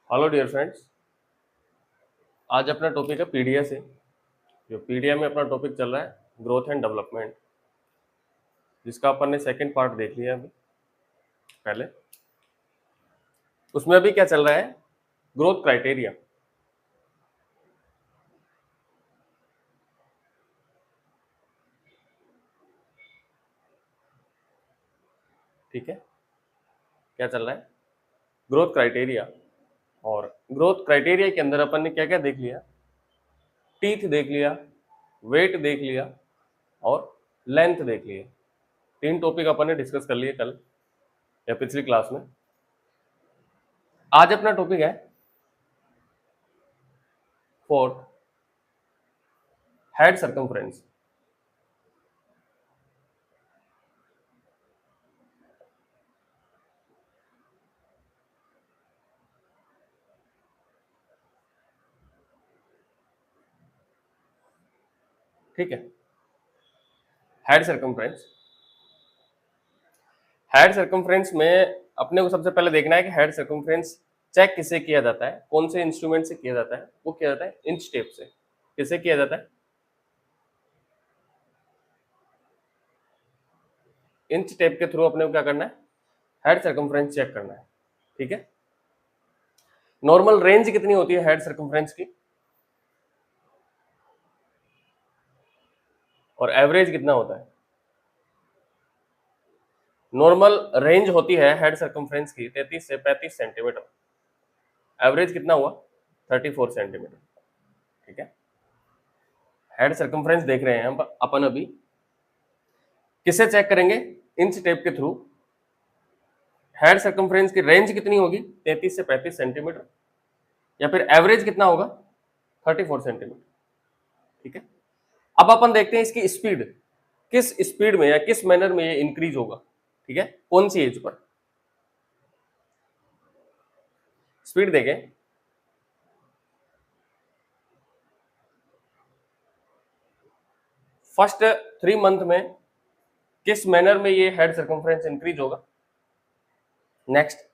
Hello dear friends. आज अपना topic है पीडीए से। जो पीडीए में अपना टॉपिक चल रहा है ग्रोथ एंड डेवलपमेंट, जिसका अपन ने सेकंड पार्ट देख लिया अभी पहले। उसमें अभी क्या चल रहा है, ग्रोथ क्राइटेरिया। ठीक है, क्या चल रहा है, ग्रोथ क्राइटेरिया। और ग्रोथ क्राइटेरिया के अंदर अपन ने क्या क्या देख लिया, टीथ देख लिया, वेट देख लिया और लेंथ देख लिया। तीन टॉपिक अपन ने डिस्कस कर लिए कल या पिछली क्लास में। आज अपना टॉपिक है फोर्थ, हेड सर्कमफ्रेंस। ठीक है, हेड सर्कमफ्रेंस। हेड सर्कमफ्रेंस में अपने को सबसे पहले देखना है कि हेड सर्कमफ्रेंस चेक किससे किया जाता है, कौन से इंस्ट्रूमेंट से किया जाता है। वो किया जाता है इंच टेप से। किससे किया जाता है, इंच टेप के थ्रू अपने को क्या करना है, हेड सर्कमफ्रेंस चेक करना है। ठीक है, नॉर्मल रेंज कितनी होती है हेड सर्कमफ्रेंस की, और एवरेज कितना होता है। नॉर्मल रेंज होती है हेड सर्कमफ्रेंस की 33 से 35 सेंटीमीटर। एवरेज कितना हुआ, 34 सेंटीमीटर। ठीक है, हेड सर्कमफ्रेंस देख रहे हैं हम अपन अभी। किससे चेक करेंगे, इंच टेप के थ्रू। हेड सर्कमफ्रेंस की रेंज कितनी होगी, 33 से 35 सेंटीमीटर, या फिर एवरेज कितना होगा, 34 सेंटीमीटर। ठीक है, अब अपन देखते हैं इसकी स्पीड, किस स्पीड में या किस मैनर में ये इंक्रीज होगा। ठीक है, कौन सी एज पर। स्पीड देखें, फर्स्ट 3 मंथ में किस मैनर में ये हेड सर्कमफ्रेंस इंक्रीज होगा। नेक्स्ट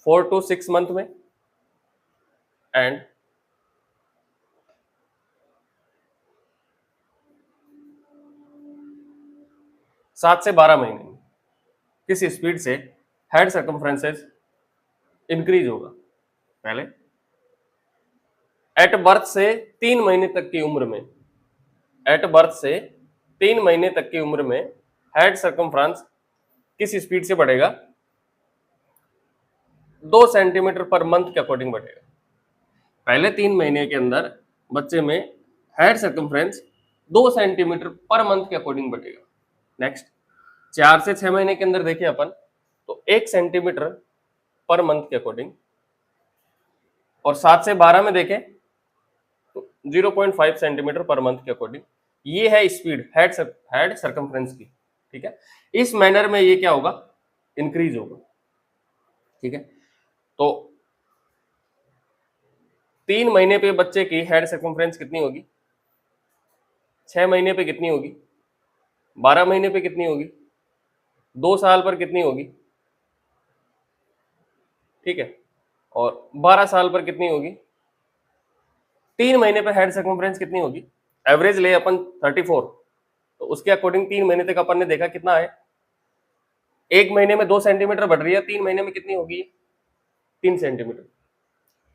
4 to 6 मंथ में, एंड 7 से 12 महीने में किस स्पीड से हेड सर्कमफ्रेंसेस इंक्रीज होगा। पहले एट बर्थ से 3 महीने तक की उम्र में, एट बर्थ से 3 महीने तक की उम्र में हेड सर्कमफ्रेंस किस स्पीड से बढ़ेगा, 2 सेंटीमीटर पर मंथ के अकॉर्डिंग बढ़ेगा। पहले 3 महीने के अंदर बच्चे में head circumference 2 centimetre per month के अकॉर्डिंग बढ़ेगा। नेक्स्ट 4 से 6 महीने के अंदर देखिए अपन, तो 1 सेंटीमीटर पर मंथ के अकॉर्डिंग, और 7 से 12 में देखें तो 0.5 सेंटीमीटर पर मंथ के अकॉर्डिंग। ये है स्पीड हेड सर्कमफ्रेंस की। ठीक है, इस मैनर में ये क्या होगा, इंक्रीज होगा। ठीक है, तो 3 महीने पे बच्चे की हेड सर्कमफ्रेंस कितनी होगी, 6 महीने पे कितनी होगी, 12 महीने पे कितनी होगी, 2 साल पर कितनी होगी। ठीक है, और 12 साल पर कितनी होगी, 3 महीने पे हेड सर्कमफ्रेंस कितनी होगी। एवरेज ले अपन 34, तो उसके अकॉर्डिंग 3 महीने तक अपन ने देखा कितना है, 1 महीने में 2 सेंटीमीटर बढ़ रही है, 3 महीने में कितनी होगी, 3 सेंटीमीटर,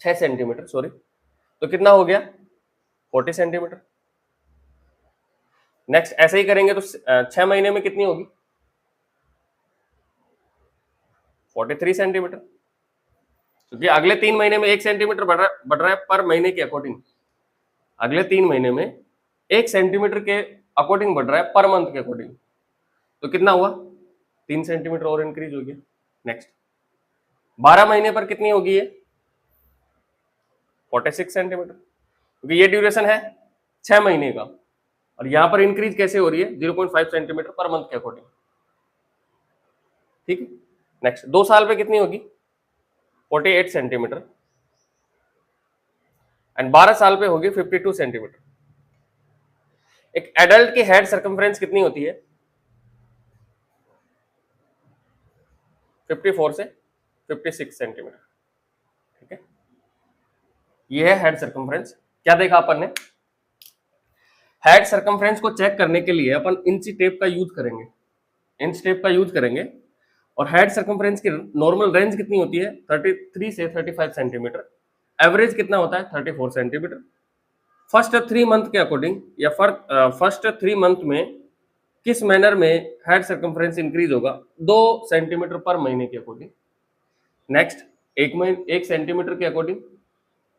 6 सेंटीमीटर सॉरी, तो कितना हो गया, 40 सेंटीमीटर। नेक्स्ट ऐसे ही करेंगे तो 6 महीने में कितनी होगी, 43 सेंटीमीटर, क्योंकि अगले 3 महीने में 1 सेंटीमीटर बढ़ रहा है पर महीने के अकॉर्डिंग। अगले 3 महीने में 1 सेंटीमीटर के अकॉर्डिंग बढ़ रहा है पर मंथ के अकॉर्डिंग, तो कितना हुआ, 3 सेंटीमीटर और इंक्रीज हो गया। नेक्स्ट 12 महीने पर कितनी होगी ये, 46 सेंटीमीटर, क्योंकि ये ड्यूरेशन है 6 महीने का, और यहां पर इंक्रीज कैसे हो रही है, 0.5 सेंटीमीटर पर मंथ के अकॉर्डिंग। ठीक है, नेक्स्ट 2 साल पे कितनी होगी, 48 सेंटीमीटर, एंड 12 साल पे होगी 52 सेंटीमीटर। एक एडल्ट की हेड सर्कमफ्रेंस कितनी होती है, 54 से 56 सेंटीमीटर। ठीक है, ये है हेड सर्कमफ्रेंस। क्या देखा अपन ने? हेड सर्कमफ्रेंस को चेक करने के लिए अपन इंची टेप का यूज करेंगे, इंच टेप का यूज करेंगे। और हेड सर्कमफ्रेंस की नॉर्मल रेंज कितनी होती है? 33 से 35 सेंटीमीटर। एवरेज कितना होता है? 34 सेंटीमीटर। फर्स्ट 3 मंथ के अकॉर्डिंग या फर्स्ट 3 मंथ में किस मैनर में हेड सर्कमफ्रेंस इंक्रीज होगा? 2 सेंटीमीटर पर महीने के अकॉर्डिंग। नेक्स्ट 1 सेंटीमीटर के अकॉर्डिंग,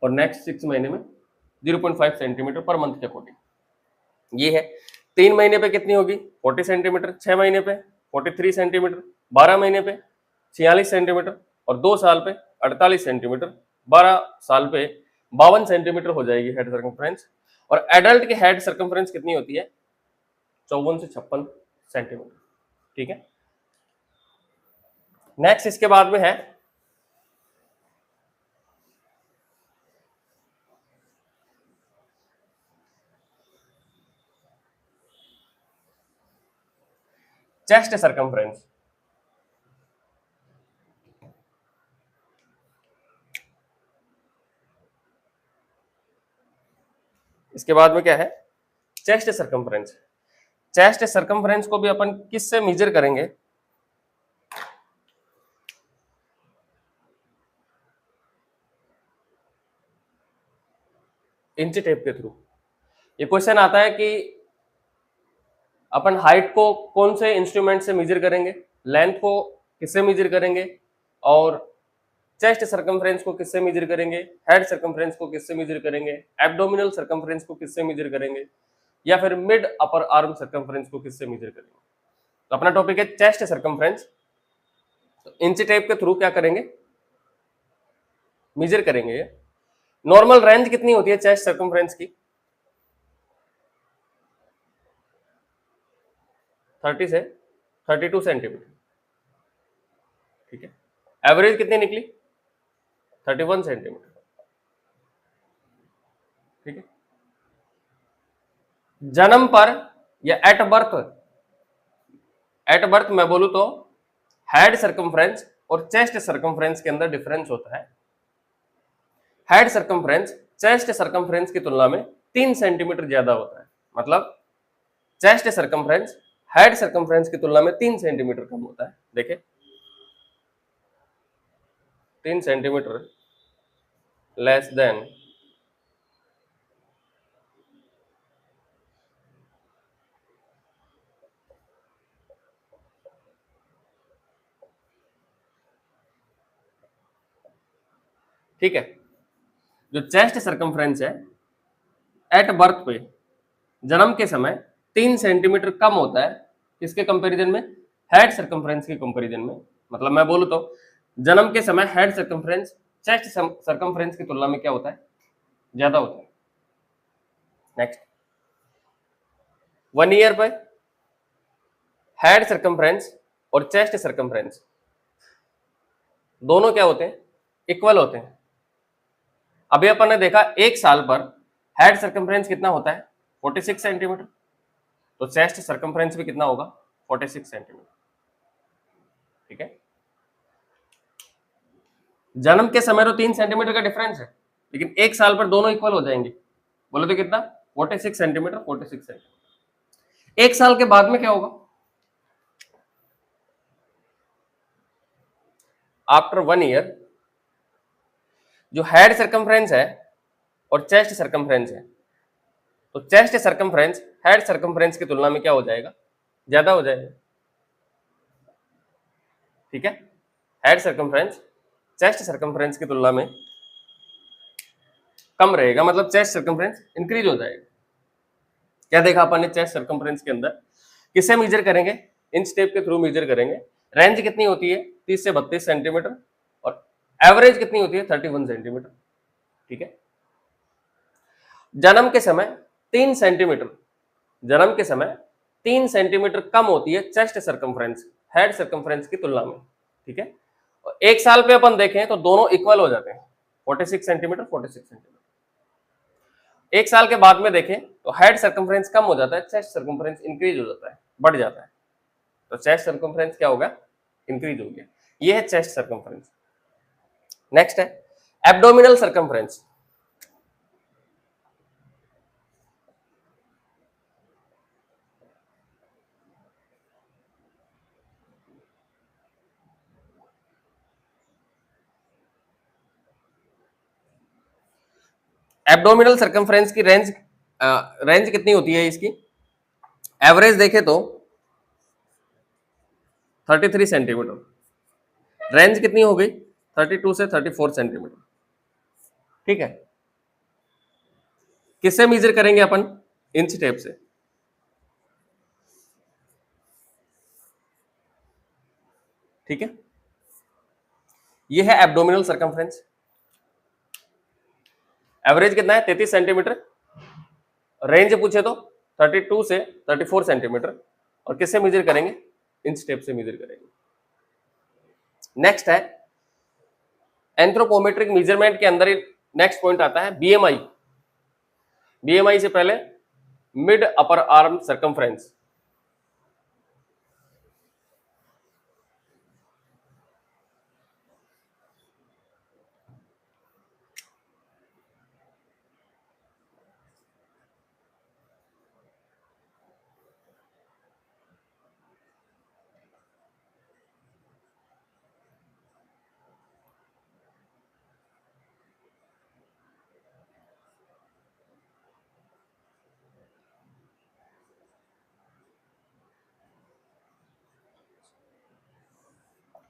और नेक्स्ट 6 महीने में 0.5 सेंटीमीटर पर मंथ के अकॉर्डिंग। ये है 3 महीने पे कितनी होगी? 40 सेंटीमीटर, 6 महीने पे 43 सेंटीमीटर, 12 महीने पे 46 सेंटीमीटर, और 2 साल पे 48 सेंटीमीटर, 12 साल पे 52 सेंटीमीटर हो जाएगी हेड सर्कमफ्रेंस। और एडल्ट की हेड सर्कमफ्रेंस कितनी होती है? 54 से 56 सेंटीमीटर। ठीक है, नेक्स्ट इसके बाद में है चेस्ट सर्कमफ्रेंस। इसके बाद में क्या है? Chest circumference. चेस्ट सर्कमफ्रेंस को भी अपन किससे मेजर करेंगे? इंच टेप के थ्रू। ये क्वेश्चन आता है कि अपन हाइट को कौन से इंस्ट्रूमेंट से मेजर करेंगे, लेंथ को किससे मेजर करेंगे, और चेस्ट सर्कमफ्रेंस को किससे मेजर करेंगे, हेड सर्कमफ्रेंस को किससे मेजर करेंगे, एब्डोमिनल सर्कमफ्रेंस को किससे मेजर करेंगे, या फिर मिड अपर आर्म सर्कमफ्रेंस को किससे मेजर करेंगे? तो अपना टॉपिक है चेस्ट सर्कमफ्रेंस। तो इंच टेप के थ्रू क्या करेंगे? मेजर करेंगे। नॉर्मल रेंज कितनी होती है चेस्ट सर्कमफ्रेंस की? 30 से 32 सेंटीमीटर। ठीक है, एवरेज कितनी निकली? 31 सेंटीमीटर। ठीक है, जन्म पर या एट बर्थ मैं बोलूं तो हेड सर्कमफ्रेंस और चेस्ट सर्कमफ्रेंस के अंदर डिफरेंस होता है। हेड सर्कमफ्रेंस चेस्ट सर्कमफ्रेंस की तुलना में 3 सेंटीमीटर ज्यादा होता है। मतलब चेस्ट सर्कमफ्रेंस हेड सर्कमफ्रेंस की तुलना में 3 सेंटीमीटर कम होता है। देखिए 3 सेंटीमीटर लेस देन ठीक है, जो चेस्ट सर्कमफ्रेंस है एट बर्थ पे जन्म के समय 3 सेंटीमीटर कम होता है। किसके कंपैरिजन में? हेड सर्कमफ्रेंस के कंपैरिजन में। मतलब मैं बोलूं तो जन्म के समय हेड सर्कमफ्रेंस चेस्ट सर्कमफ्रेंस की तुलना में क्या होता है? ज्यादा होता है। नेक्स्ट 1 ईयर पे हेड सर्कमफ्रेंस और चेस्ट सर्कमफ्रेंस दोनों क्या होते हैं? इक्वल होते हैं। अभी अपन ने देखा 1 साल पर हेड सर्कमफ्रेंस कितना होता है? 46 सेंटीमीटर। तो चेस्ट सर्कमफ्रेंस भी कितना होगा? 46 सेंटीमीटर। ठीक है, जन्म के समय तो 3 सेंटीमीटर का डिफरेंस है, लेकिन 1 साल पर दोनों इक्वल हो जाएंगे। बोले तो कितना? 46 सेंटीमीटर, 46 सेंटीमीटर। 1 साल के बाद में क्या होगा? आफ्टर 1 ईयर जो हेड सर्कमफ्रेंस है और चेस्ट सर्कमफ्रेंस है, तो चेस्ट सर्कमफ्रेंस हेड सर्कमफ्रेंस की तुलना में क्या हो जाएगा? ज्यादा हो जाएगा। ठीक है, हेड सर्कमफ्रेंस चेस्ट सर्कमफ्रेंस की तुलना में कम रहेगा, मतलब चेस्ट सर्कमफ्रेंस इंक्रीज हो जाएगा। क्या देखा अपन ने चेस्ट सर्कमफ्रेंस के अंदर? किससे मेजर करेंगे? इंच टेप के थ्रू मेजर करेंगे। रेंज कितनी होती है? 30 से 32 सेंटीमीटर, और एवरेज कितनी होती है? 31 सेंटीमीटर। ठीक है, जन्म के समय 3 सेंटीमीटर, जन्म के समय 3 सेंटीमीटर कम होती है चेस्ट सर्कमफ्रेंस हेड सर्कमफ्रेंस की तुलना में। ठीक है, और 1 साल पे अपन देखें तो दोनों इक्वल हो जाते हैं, 46 सेंटीमीटर, 46 सेंटीमीटर। 1 साल के बाद में देखें तो हेड सर्कमफ्रेंस कम हो जाता है, चेस्ट सर्कमफ्रेंस इंक्रीज हो जाता है, बढ़ जाता है। तो चेस्ट सर्कमफ्रेंस क्या होगा? इंक्रीज हो गया। ये है चेस्ट सर्कमफ्रेंस। नेक्स्ट है एब्डोमिनल सर्कमफ्रेंस, एब्डोमिनल सर्कमफ्रेंस की रेंज कितनी होती है इसकी? एवरेज देखे तो 33 सेंटीमीटर, रेंज कितनी हो गई 32 से 34 सेंटीमीटर। ठीक है, किससे मेजर करेंगे अपन? इंच टेप से। ठीक है, ये है एब्डोमिनल सर्कमफ्रेंस। एवरेज कितना है 33 सेंटीमीटर, रेंज पूछे तो 32 से 34 सेंटीमीटर, और किससे मेजर करेंगे? इंच टेप से मेजर करेंगे। नेक्स्ट है एंथ्रोपोमेट्रिक मेजरमेंट के अंदर नेक्स्ट पॉइंट आता है बीएमआई। बीएमआई से पहले mid upper arm circumference.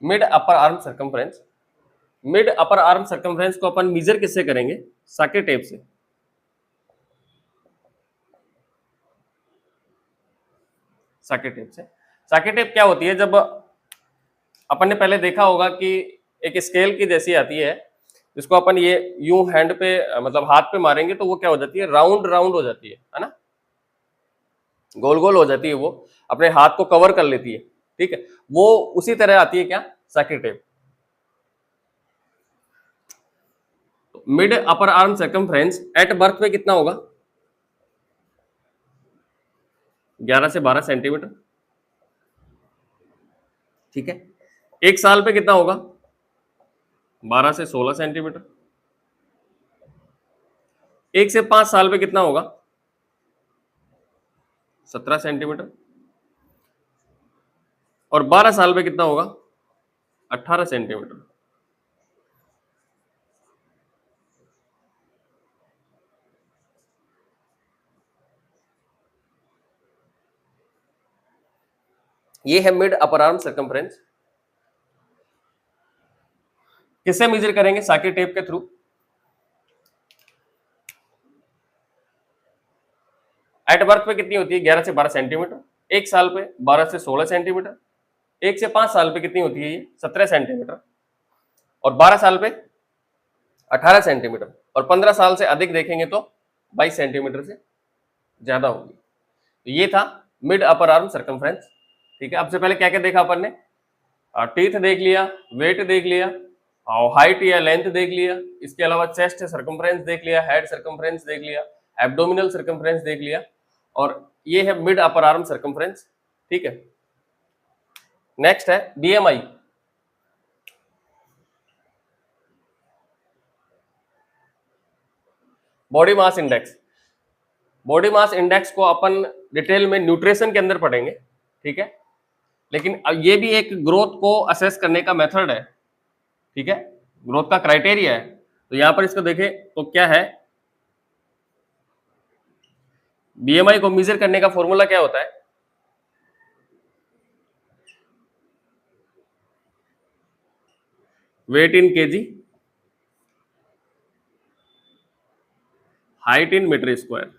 Mid upper arm circumference, mid upper arm circumference को अपन मेजर किससे करेंगे? साकेट टेप से। साकेट टेप से। साकेट टेप क्या होती है? जब अपन ने पहले देखा होगा कि एक स्केल की जैसी आती है, जिसको अपन ये यूं हैंड पे मतलब हाथ पे मारेंगे तो वो क्या हो जाती है? राउंड राउंड हो जाती है ना, गोल गोल हो जाती है, वो अपने हाथ को कवर कर लेती है। ठीक है, वो उसी तरह आती है क्या? साकेट tape. Mid upper arm circumference at birth में कितना होगा? 11 से 12 सेंटीमीटर। ठीक है, एक साल पे कितना होगा? 12 से 16 सेंटीमीटर। 1 से 5 साल पे कितना होगा? 17 सेंटीमीटर। और 12 साल पे कितना होगा? 18 सेंटीमीटर। ये है मिड अपर आर्म सर्कमफ्रेंस। किससे मेजर करेंगे? साकेट टेप के थ्रू। एट बर्थ पे कितनी होती है? 11 से 12 सेंटीमीटर। एक साल पे 12 से 16 सेंटीमीटर। 1 से 5 साल पे कितनी होती है? ये 17 सेंटीमीटर। और 12 साल पे 18 सेंटीमीटर। और 15 साल से अधिक देखेंगे तो 22 सेंटीमीटर से ज्यादा होगी। तो ये था मिड अपर आर्म सर्कमफ्रेंस। ठीक है, अब से पहले क्या क्या देखा अपन ने? टीथ देख लिया, वेट देख लिया, हाइट या लेंथ देख लिया, इसके अलावा चेस्ट सर्कमफ्रेंस देख लिया, हेड सर्कमफ्रेंस देख लिया, एब्डोमिनल सर्कमफ्रेंस देख लिया, और ये है मिड अपर आर्म सर्कमफ्रेंस। ठीक है, नेक्स्ट है BMI. Body mass index. Body mass index को अपन डिटेल में न्यूट्रिशन के अंदर पढ़ेंगे। ठीक है, लेकिन अब ये भी एक ग्रोथ को असेस करने का मेथड है। ठीक है, ग्रोथ का क्राइटेरिया है। तो यहां पर इसको देखें तो क्या है? बीएमआई को मेजर करने का फॉर्मूला क्या होता है? Weight in KG, height in metre square.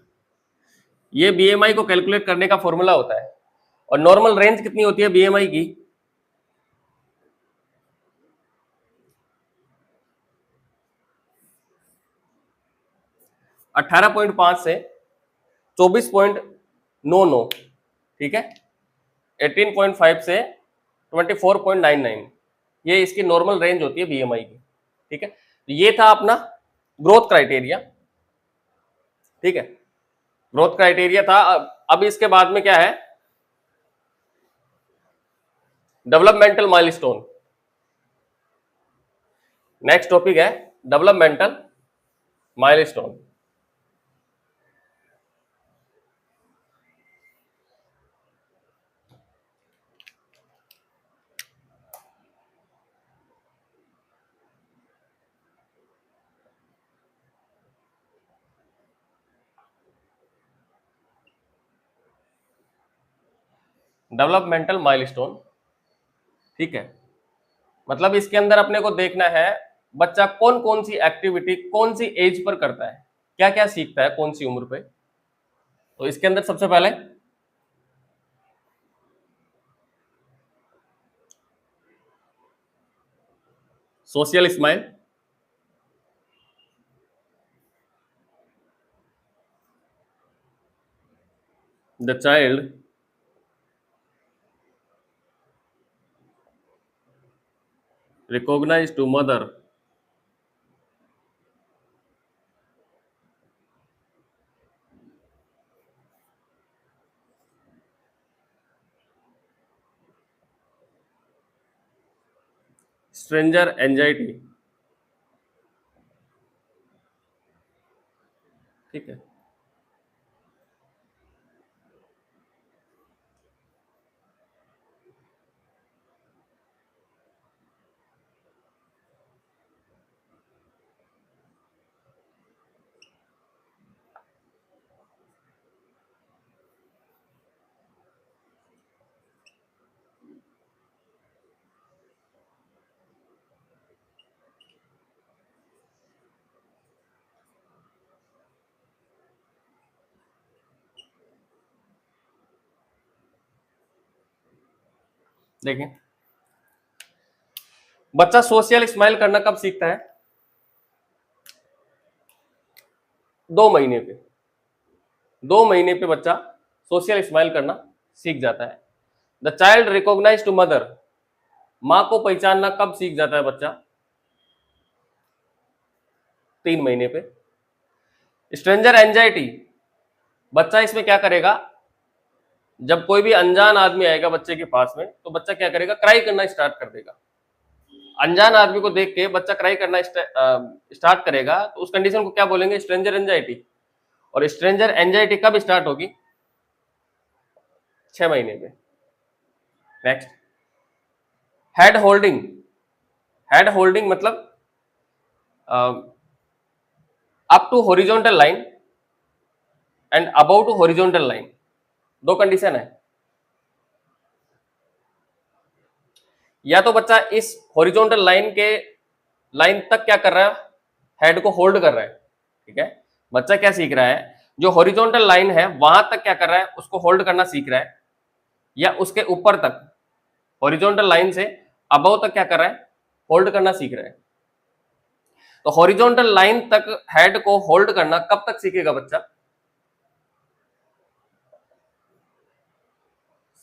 ये बीएमआई को कैलकुलेट करने का फॉर्मूला होता है। और नॉर्मल रेंज कितनी होती है बीएमआई की? 18.5 से 24.99। ठीक है, 18.5 से 24.99, ये इसकी नॉर्मल रेंज होती है बीएमआई की। ठीक है, तो ये था अपना ग्रोथ क्राइटेरिया। ठीक है, ग्रोथ क्राइटेरिया था। अब इसके बाद में क्या है? Developmental milestone. नेक्स्ट टॉपिक है डेवलपमेंटल माइलस्टोन। डेवलपमेंटल माइलस्टोन, ठीक है। मतलब इसके अंदर अपने को देखना है बच्चा कौन कौन सी एक्टिविटी कौन सी एज पर करता है, क्या क्या सीखता है कौन सी उम्र पे। तो इसके अंदर सबसे पहले social smile, the child recognize to mother stranger anxiety, ठीक है। देखिए बच्चा सोशल स्माइल करना कब सीखता है, 2 महीने पे। 2 महीने पे बच्चा सोशल स्माइल करना सीख जाता है। The child recognise to mother, माँ को पहचानना कब सीख जाता है बच्चा, 3 महीने पे। स्ट्रेंजर एंजाइटी, बच्चा इसमें क्या करेगा, जब कोई भी अनजान आदमी आएगा बच्चे के पास में तो बच्चा क्या करेगा, क्राई करना स्टार्ट कर देगा। अनजान आदमी को देख के बच्चा क्राई करना स्टार्ट करेगा तो उस कंडीशन को क्या बोलेंगे, स्ट्रेंजर एंजाइटी। और स्ट्रेंजर एंजाइटी कब स्टार्ट होगी, 6 महीने में। Next, head holding. Head holding मतलब up to horizontal line and about to horizontal line, दो कंडीशन है। या तो बच्चा इस हॉरिजॉन्टल लाइन तक क्या कर रहा है, हेड को होल्ड कर रहा है, ठीक है। बच्चा क्या सीख रहा है, जो हॉरिजॉन्टल लाइन है वहां तक क्या कर रहा है, उसको होल्ड करना सीख रहा है, या उसके ऊपर तक हॉरिजॉन्टल लाइन से अबव तक क्या कर रहा है, होल्ड करना सीख रहा है। तो हॉरिजॉन्टल लाइन तक हेड को होल्ड करना कब तक सीखेगा बच्चा,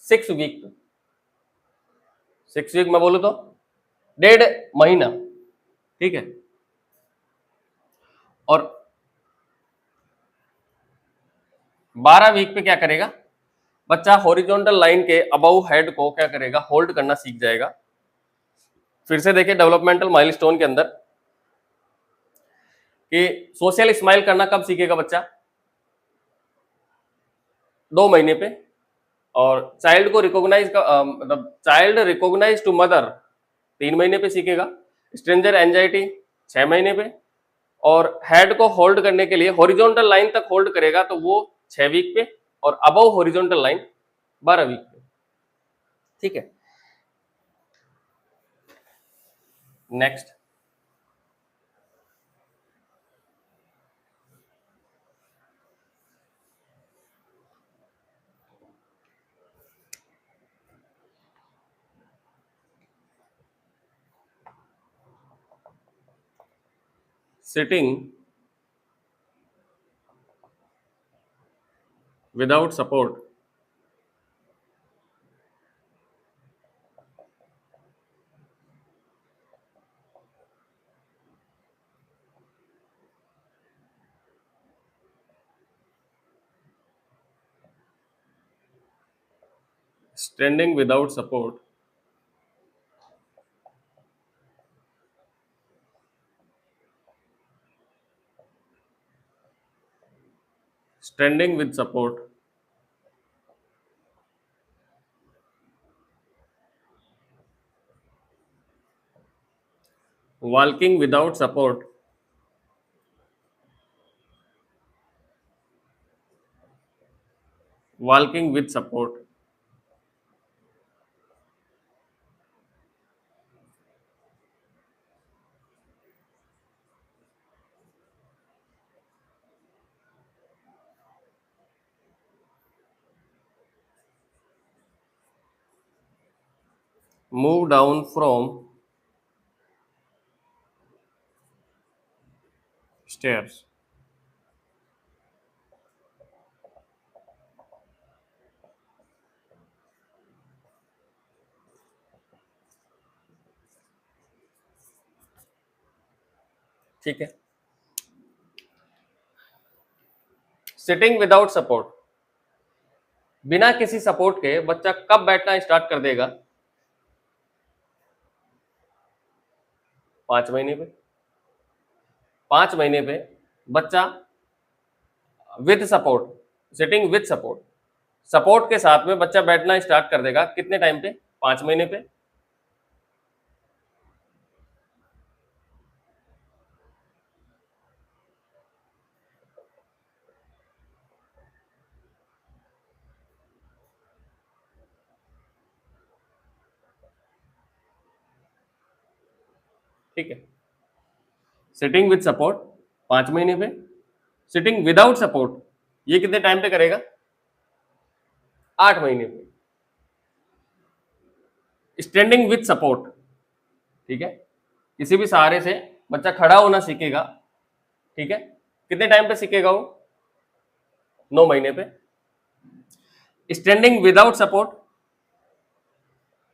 6 वीक। 6 वीक में बोलू तो 1.5 महीना, ठीक है। और 12 वीक पे क्या करेगा बच्चा, हॉरिजॉन्टल लाइन के अबव हेड को क्या करेगा, होल्ड करना सीख जाएगा। फिर से देखिए डेवलपमेंटल माइलस्टोन के अंदर कि सोशल स्माइल करना कब सीखेगा बच्चा, 2 महीने पे। और चाइल्ड को रिकॉग्नाइज का मतलब चाइल्ड रिकॉग्नाइज टू मदर 3 महीने पे सीखेगा। स्ट्रेंजर एंजाइटी 6 महीने पे। और हेड को होल्ड करने के लिए हॉरिजॉन्टल लाइन तक होल्ड करेगा तो वो 6 वीक पे। और अबव हॉरिजॉन्टल लाइन 12 वीक पे, ठीक है। Next, sitting without support, standing without support, standing with support, walking without support, walking with support, move down from stairs. ठीक है। सिटिंग विदाउट सपोर्ट, बिना किसी सपोर्ट के बच्चा कब बैठना स्टार्ट कर देगा? 5 महीने पे। 5 महीने पे बच्चा with support, sitting with support, support के साथ में बच्चा बैठना स्टार्ट कर देगा कितने टाइम पे? 5 महीने पे। ठीक है। सिटिंग विद सपोर्ट 5 महीने पे, सिटिंग विदाउट सपोर्ट ये कितने टाइम पे करेगा? 8 महीने पे। स्टैंडिंग विद सपोर्ट, ठीक है, किसी भी सहारे से बच्चा खड़ा होना सीखेगा। ठीक है, कितने टाइम पे सीखेगा वो? 9 महीने पे। स्टैंडिंग विदाउट सपोर्ट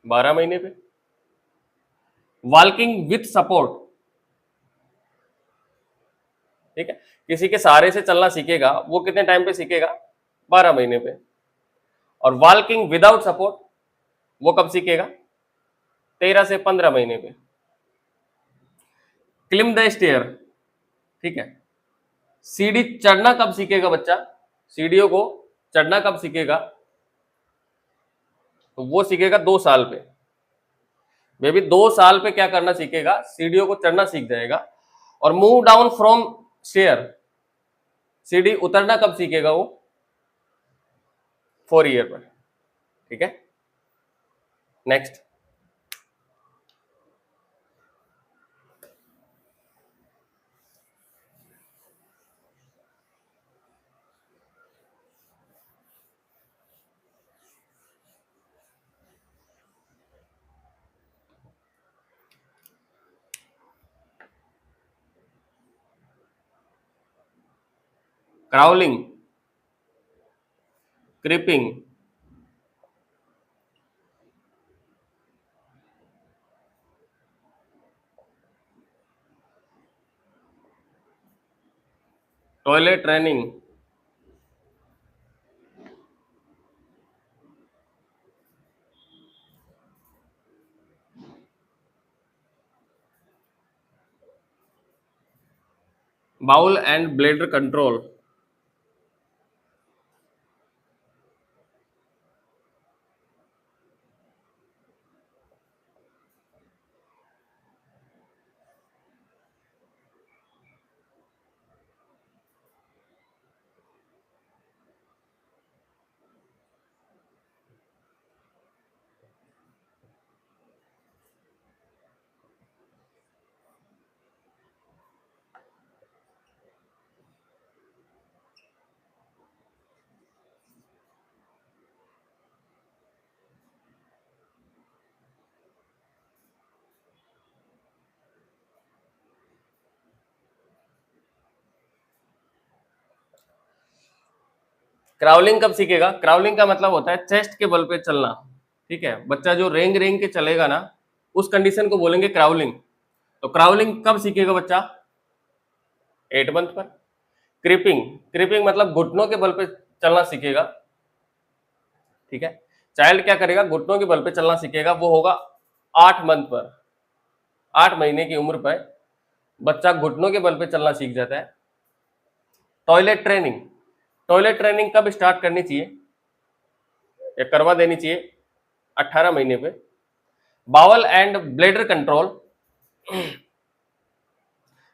12 महीने पे। वॉकिंग विथ सपोर्ट, ठीक है, किसी के सहारे से चलना सीखेगा वो कितने टाइम पे सीखेगा? 12 महीने पे। और वॉकिंग विदाउट सपोर्ट वो कब सीखेगा? 13 से 15 महीने पे। क्लिम द स्टेयर, ठीक है, सीढ़ी चढ़ना कब सीखेगा बच्चा? सीढ़ियों को चढ़ना कब सीखेगा? तो वो सीखेगा 2 साल पे। बेबी 2 साल पे क्या करना सीखेगा? सीढ़ियों को चढ़ना सीख जाएगा। और मूव डाउन फ्रॉम स्टेयर, सीढ़ी उतरना कब सीखेगा वो? 4 ईयर पर। ठीक है, next. Crawling, creeping, toilet running, bowel and bladder control, crawling कब सीखेगा? क्राउलिंग का मतलब होता है चेस्ट के बल पे चलना। ठीक है, बच्चा जो रेंग रेंग के चलेगा ना, उस कंडीशन को बोलेंगे क्राउलिंग। तो क्राउलिंग कब सीखेगा बच्चा? 8 मंथ पर। क्रिपिंग, क्रिपिंग मतलब घुटनों के बल पे चलना सीखेगा। ठीक है, चाइल्ड क्या करेगा? घुटनों के बल पे चलना सीखेगा, वो होगा 8 मंथ पर। 8 महीने की उम्र पर बच्चा घुटनों के बल पे चलना सीख जाता है। टॉयलेट ट्रेनिंग, टॉयलेट ट्रेनिंग कब स्टार्ट करनी चाहिए या करवा देनी चाहिए? 18 महीने पे। Bowel and bladder control,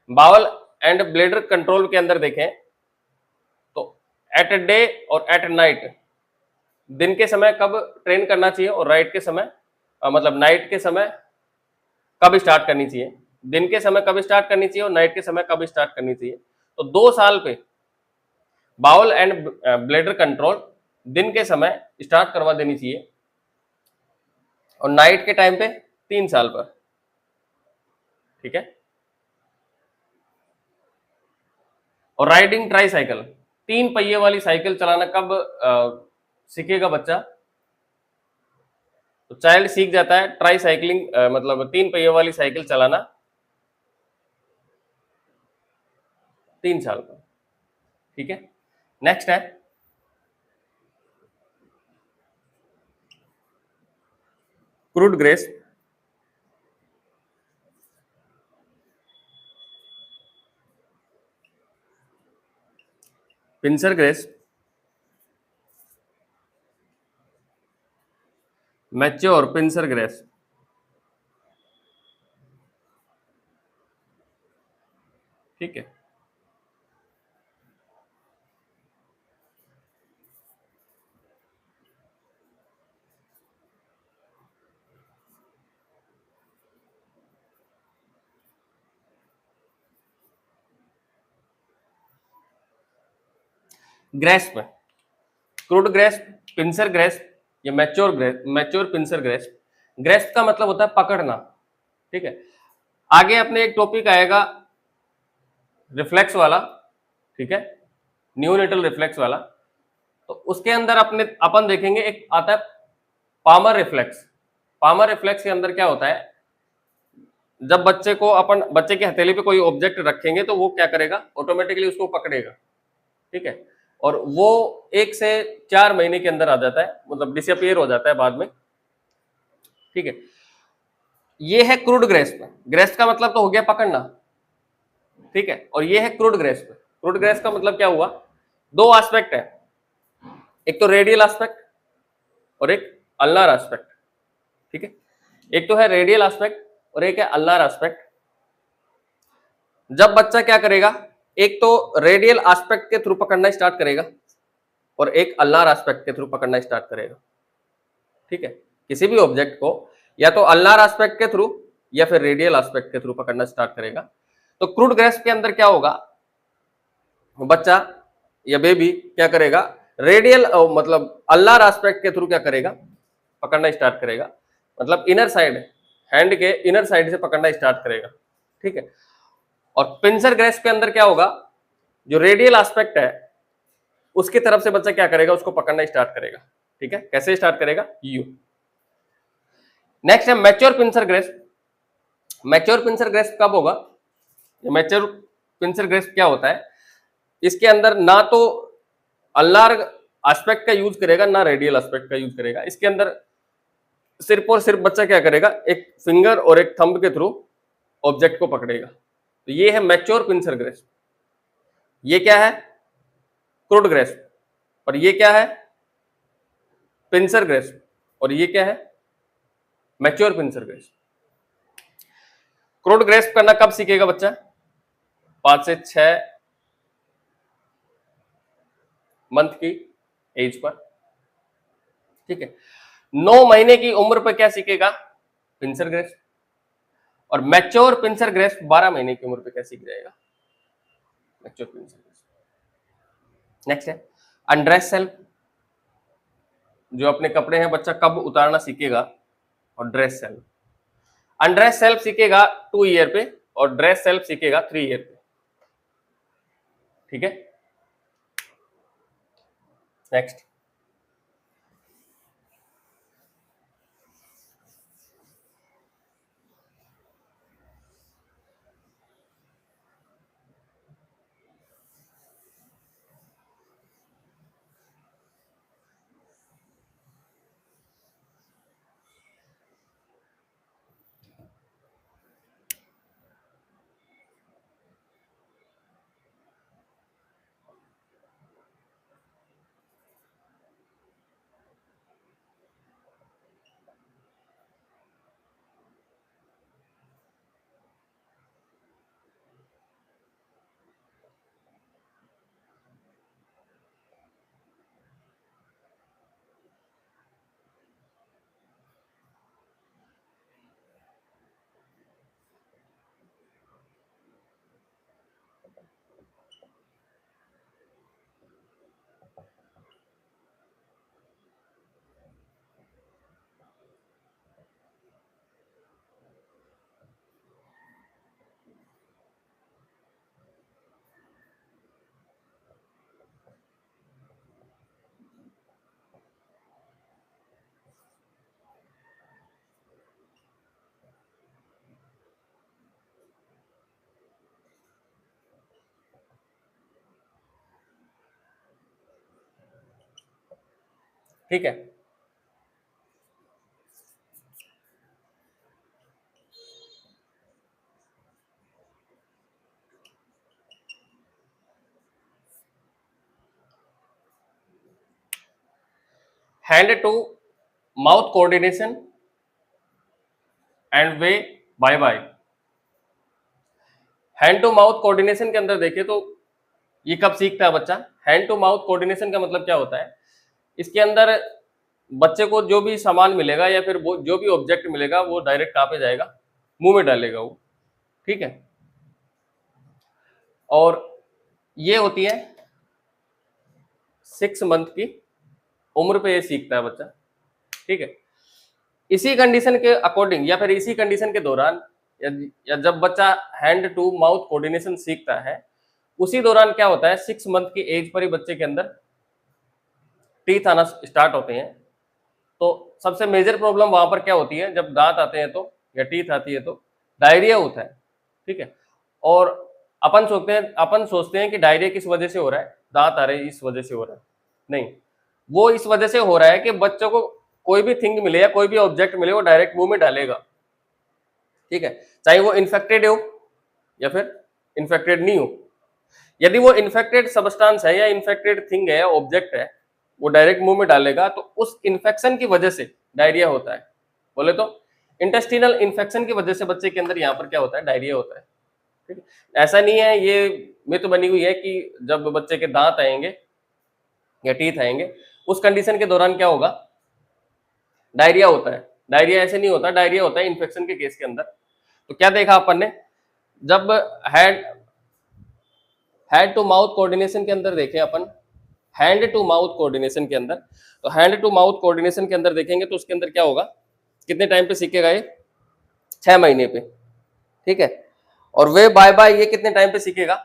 bowel and bladder control के अंदर देखें तो एट डे और एट नाइट, दिन के समय कब ट्रेन करना चाहिए और राइट के समय मतलब नाइट के समय कब स्टार्ट करनी चाहिए, दिन के समय कब स्टार्ट करनी चाहिए और नाइट के समय कब स्टार्ट करनी चाहिए। तो 2 साल पे बाउल एंड ब्लेडर कंट्रोल दिन के समय स्टार्ट करवा देनी चाहिए और नाइट के टाइम पे 3 साल पर। ठीक है। और राइडिंग ट्राई साइकिल, 3 पहिए वाली साइकिल चलाना कब सीखेगा बच्चा? तो चाइल्ड सीख जाता है ट्राई साइकिलिंग मतलब 3 पहिए वाली साइकिल चलाना 3 साल पर। ठीक है। नेक्स्ट है crude grasp, pincer grasp, mature pincer grasp. ठीक है। Grasp, crude grasp, pincer grasp या mature grasp, mature pincer grasp. Grasp का मतलब होता है पकड़ना। ठीक है। आगे अपने एक टॉपिक आएगा रिफ्लेक्स वाला। ठीक है, न्यूनेटल रिफ्लेक्स वाला। तो उसके अंदर अपने अपन देखेंगे एक आता है पामर रिफ्लेक्स। पामर रिफ्लेक्स के अंदर क्या होता है, जब बच्चे को अपन बच्चे की हथेली पे कोई ऑब्जेक्ट रखेंगे तो वो क्या करेगा, ऑटोमेटिकली उसको पकड़ेगा। ठीक है। और वो 1 से 4 महीने के अंदर आ जाता है, मतलब डिसअपियर हो जाता है बाद में। ठीक है। ये है क्रूड ग्रेस्प। ग्रेस्प का मतलब तो हो गया पकड़ना। ठीक है। और ये है क्रूड ग्रेस्प। क्रूड ग्रेस्प का मतलब क्या हुआ, 2 एस्पेक्ट है, एक तो रेडियल एस्पेक्ट और एक अल्नार एस्पेक्ट। ठीक है। एक तो है रेडियल एस्पेक्ट और एक है अल्नार एस्पेक्ट। जब बच्चा क्या करेगा, एक तो रेडियल एस्पेक्ट के थ्रू पकड़ना स्टार्ट करेगा और एक अल्नार एस्पेक्ट के थ्रू पकड़ना स्टार्ट करेगा। ठीक है। किसी भी ऑब्जेक्ट को या तो अल्नार एस्पेक्ट के थ्रू या फिर रेडियल एस्पेक्ट के थ्रू पकड़ना स्टार्ट करेगा। तो क्रूड ग्रेस्प के अंदर क्या होगा, बच्चा या बेबी क्या करेगा, रेडियल मतलब अल्नार एस्पेक्ट के थ्रू क्या करेगा, पकड़ना स्टार्ट करेगा। मतलब इनर साइड, हैंड के इनर साइड से पकड़ना स्टार्ट करेगा। ठीक है। और पिंसर ग्रेस्प के अंदर क्या होगा, जो रेडियल एस्पेक्ट है उसकी तरफ से बच्चा क्या करेगा, उसको पकड़ना स्टार्ट करेगा। ठीक है। कैसे स्टार्ट करेगा, यू। नेक्स्ट है mature pincer grasp. Mature pincer grasp कब होगा, मैच्योर पिंसर ग्रेस्प क्या होता है, इसके अंदर ना तो अल्नार एस्पेक्ट का यूज करेगा ना रेडियल एस्पेक्ट का यूज करेगा। इसके अंदर सिर्फ और सिर्फ बच्चा क्या करेगा, एक फिंगर और एक थंब के थ्रू ऑब्जेक्ट को पकड़ेगा। तो ये है मैच्योर पिंसर ग्रेस्प। ये क्या है, क्रूड ग्रेस्प। और ये क्या है, पिंसर ग्रेस्प। और ये क्या है, mature pincer grasp. Crude grasp करना कब सीखेगा बच्चा, 5 से 6 मंथ की एज पर। ठीक है। 9 महीने की उम्र पर क्या सीखेगा, पिंसर ग्रेस्प। और मैच्योर पिंसर ग्रेस्प 12 महीने की उम्र पर क्या सीख जाएगा, मैच्योर पिंसर ग्रेस्प। नेक्स्ट है अनड्रेस सेल्फ। जो अपने कपड़े हैं बच्चा कब उतारना सीखेगा, और ड्रेस सेल्फ। अनड्रेस सेल्फ सीखेगा 2 ईयर पे और ड्रेस सेल्फ सीखेगा 3 ईयर पे। ठीक है। नेक्स्ट ठीक है। Hand to mouth coordination and wave bye bye. Hand to mouth coordination के अंदर देखिए तो ये कब सीखता है बच्चा? हैंड टू माउथ कोऑर्डिनेशन का मतलब क्या होता है? इसके अंदर बच्चे को जो भी सामान मिलेगा या फिर वो जो भी ऑब्जेक्ट मिलेगा वो डायरेक्ट कहाँ पे जाएगा? मुंह में डालेगा वो, ठीक है। और ये होती है 6 मंथ की उम्र पे ये सीखता है बच्चा, ठीक है। इसी कंडीशन के अकॉर्डिंग या फिर इसी कंडीशन के दौरान या जब बच्चा हैंड टू माउथ कोऑर्डिनेशन सीखता है उसी दौरान क्या होता है, 6 मंथ की एज पर ही बच्चे के अंदर टीथ आना स्टार्ट होते हैं। तो सबसे मेजर प्रॉब्लम वहां पर क्या होती है, जब दांत आते हैं तो या टीथ आती है तो डायरिया होता है, ठीक है। और अपन सोचते हैं कि डायरिया किस वजह से हो रहा है, दांत आ रहे हैं इस वजह से हो रहा है। नहीं, वो इस वजह से हो रहा है कि बच्चों को कोई भी थिंग मिले या कोई भी ऑब्जेक्ट मिले वो डायरेक्ट मुंह में डालेगा, ठीक है, चाहे वो इन्फेक्टेड हो या फिर इन्फेक्टेड नहीं हो। यदि वो इन्फेक्टेड सब्सटेंस है या इन्फेक्टेड थिंग है या ऑब्जेक्ट है वो डायरेक्ट मुंह में डालेगा तो उस इन्फेक्शन की वजह से डायरिया होता है। बोले तो इंटेस्टिनल इन्फेक्शन की वजह से बच्चे के अंदर यहाँ पर क्या होता है, डायरिया होता है, ठीक है। ऐसा नहीं है, ये मिथ बनी हुई है कि जब बच्चे के दांत आएंगे या टीथ आएंगे उस कंडीशन के दौरान क्या होगा, डायरिया होता है। डायरिया ऐसे नहीं होता, डायरिया होता है इन्फेक्शन के केस के अंदर। तो क्या देखा अपन ने, जब हैंड टू माउथ कोऑर्डिनेशन के अंदर देखें अपन, हैंड टू माउथ कोऑर्डिनेशन के अंदर, तो हैंड टू माउथ कोऑर्डिनेशन के अंदर देखेंगे तो उसके अंदर क्या होगा, कितने टाइम पे सीखेगा ये, 6 महीने पे, ठीक है। और वे बाय बाय ये कितने टाइम पे सीखेगा,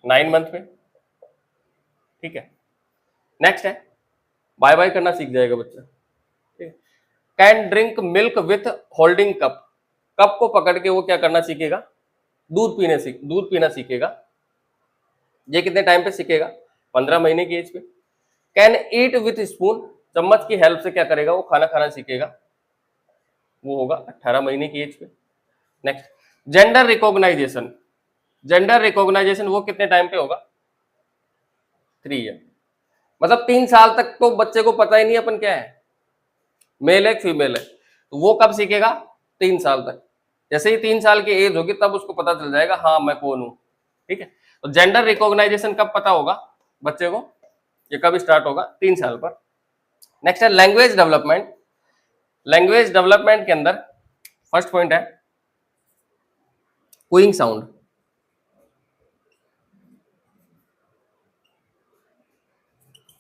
9 मंथ में, ठीक है। नेक्स्ट है बाय बाय करना सीख जाएगा बच्चा, ठीक है। Can drink milk with holding cup, cup को पकड़ के वो क्या करना सीखेगा, दूध पीना सीखेगा। ये कितने टाइम पे सीखेगा, 15 महीने की एज पे। कैन ईट विथ स्पून, चम्मच की हेल्प से क्या करेगा, वो खाना खाना सीखेगा, वो होगा 18 महीने की एज पे। Next, gender recognisation, gender recognisation वो कितने टाइम पे होगा, 3 ईयर। मतलब 3 साल तक तो बच्चे को पता ही नहीं अपन क्या है, मेल है फीमेल है, तो वो कब सीखेगा, 3 साल तक। जैसे ही 3 साल की एज होगी तब उसको पता चल जाएगा हाँ मैं कौन हूं, ठीक है। तो जेंडर रिकॉग्नाइजेशन कब पता होगा बच्चे को, ये कब स्टार्ट होगा, 3 साल पर। नेक्स्ट है लैंग्वेज डेवलपमेंट। लैंग्वेज डेवलपमेंट के अंदर फर्स्ट पॉइंट है कूइंग साउंड।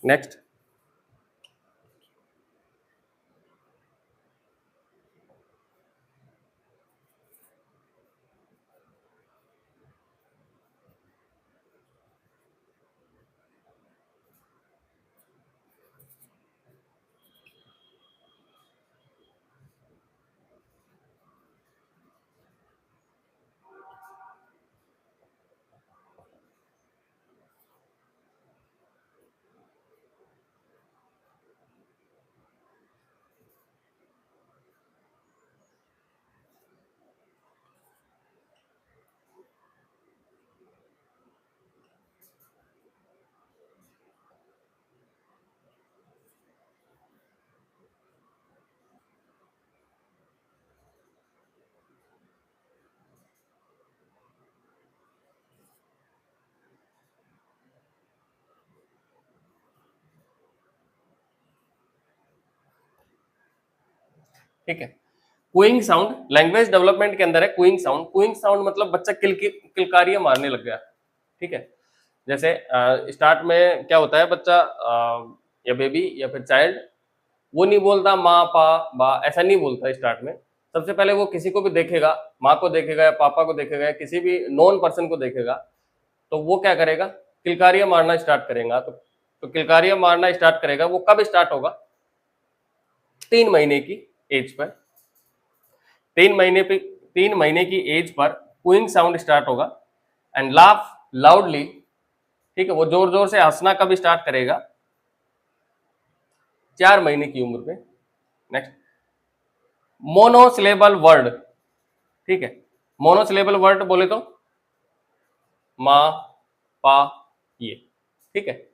नेक्स्ट, ठीक है। कूइंग साउंड लैंग्वेज डेवलपमेंट के अंदर है कूइंग साउंड। कूइंग साउंड मतलब बच्चा किलकारियां मारने लग गया, ठीक है। जैसे स्टार्ट में क्या होता है, बच्चा या बेबी या फिर चाइल्ड वो नहीं बोलता माँ पा बा, ऐसा नहीं बोलता स्टार्ट में। सबसे पहले वो किसी को भी देखेगा, माँ को देखेगा या पापा को देखेगा या किसी भी नॉन पर्सन को देखेगा तो वो क्या करेगा, किलकारियां मारना स्टार्ट करेगा। तो किलकारियां मारना स्टार्ट करेगा, वो कब स्टार्ट होगा, 3 महीने की एज पर। 3 महीने की as per cooing sound start होगा। एंड लाफ लाउडली ठीक है, वो जोर जोर से हंसना कब स्टार्ट करेगा? 4 महीने की उम्र पे। नेक्स्ट, मोनोसिलेबल वर्ड, ठीक है, मोनोसिलेबल वर्ड बोले तो माँ, पा, ये, ठीक है।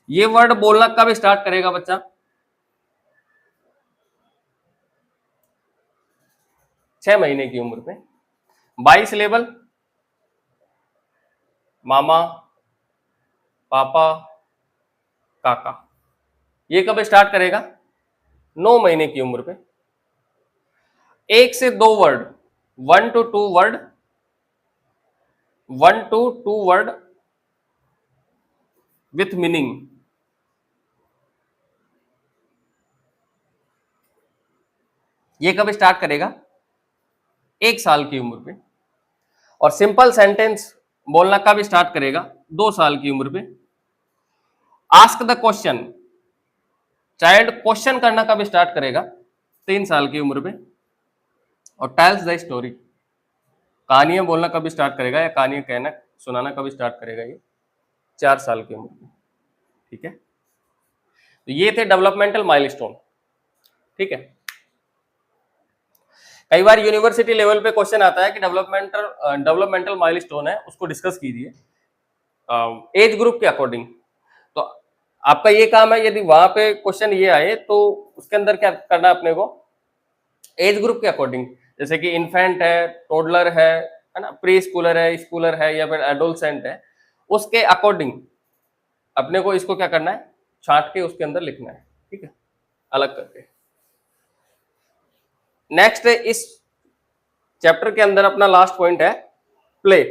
ये वर्ड बोलना कब स्टार्ट करेगा बच्चा? 6 महीने की उम्र पे। बाइसिलेबल, मामा, पापा, काका, ये कब स्टार्ट करेगा? 9 महीने की उम्र पे। 1 से 2 word, 1 to 2 word, 1 to 2 word with meaning, ये कब स्टार्ट करेगा? 1 साल की उम्र पे। और सिंपल सेंटेंस बोलना कब स्टार्ट करेगा? 2 साल की उम्र पे। Ask the question, child question करना कब स्टार्ट करेगा? 3 साल की उम्र पे। और टेल्स द स्टोरी, कहानियां बोलना कब स्टार्ट करेगा या कहानियां कहना सुनाना कब स्टार्ट करेगा? ये 4 साल की उम्र पे, ठीक है। तो ये थे डेवलपमेंटल माइलस्टोन, ठीक है। कई बार यूनिवर्सिटी लेवल पे क्वेश्चन आता है कि डेवलपमेंटल माइलस्टोन है, उसको डिस्कस कीजिए एज ग्रुप के अकॉर्डिंग। तो आपका ये काम है, यदि वहां पे क्वेश्चन ये आए तो उसके अंदर क्या करना है अपने को? एज ग्रुप के अकॉर्डिंग, जैसे कि इन्फेंट है, टोडलर है ना, प्री स्कूलर है, स्कूलर है या फिर एडोलसेंट है, उसके अकॉर्डिंग अपने को इसको क्या करना है? छांट के उसके अंदर लिखना है, ठीक है, अलग करके। नेक्स्ट इस चैप्टर के अंदर अपना लास्ट पॉइंट है प्ले।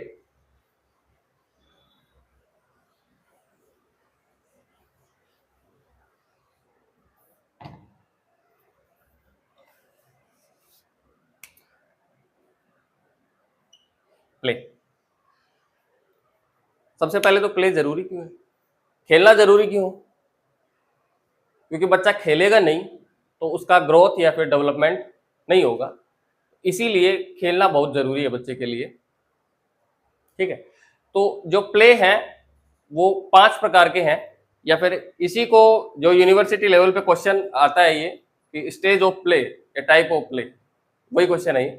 प्ले, सबसे पहले तो प्ले जरूरी क्यों है? खेलना जरूरी क्यों है? क्योंकि बच्चा खेलेगा नहीं तो उसका ग्रोथ या फिर डेवलपमेंट नहीं होगा, इसीलिए खेलना बहुत जरूरी है बच्चे के लिए, ठीक है। तो जो प्ले है वो 5 प्रकार के हैं, या फिर इसी को जो यूनिवर्सिटी लेवल पे क्वेश्चन आता है ये कि स्टेज ऑफ प्ले या टाइप ऑफ प्ले, वही क्वेश्चन है ये।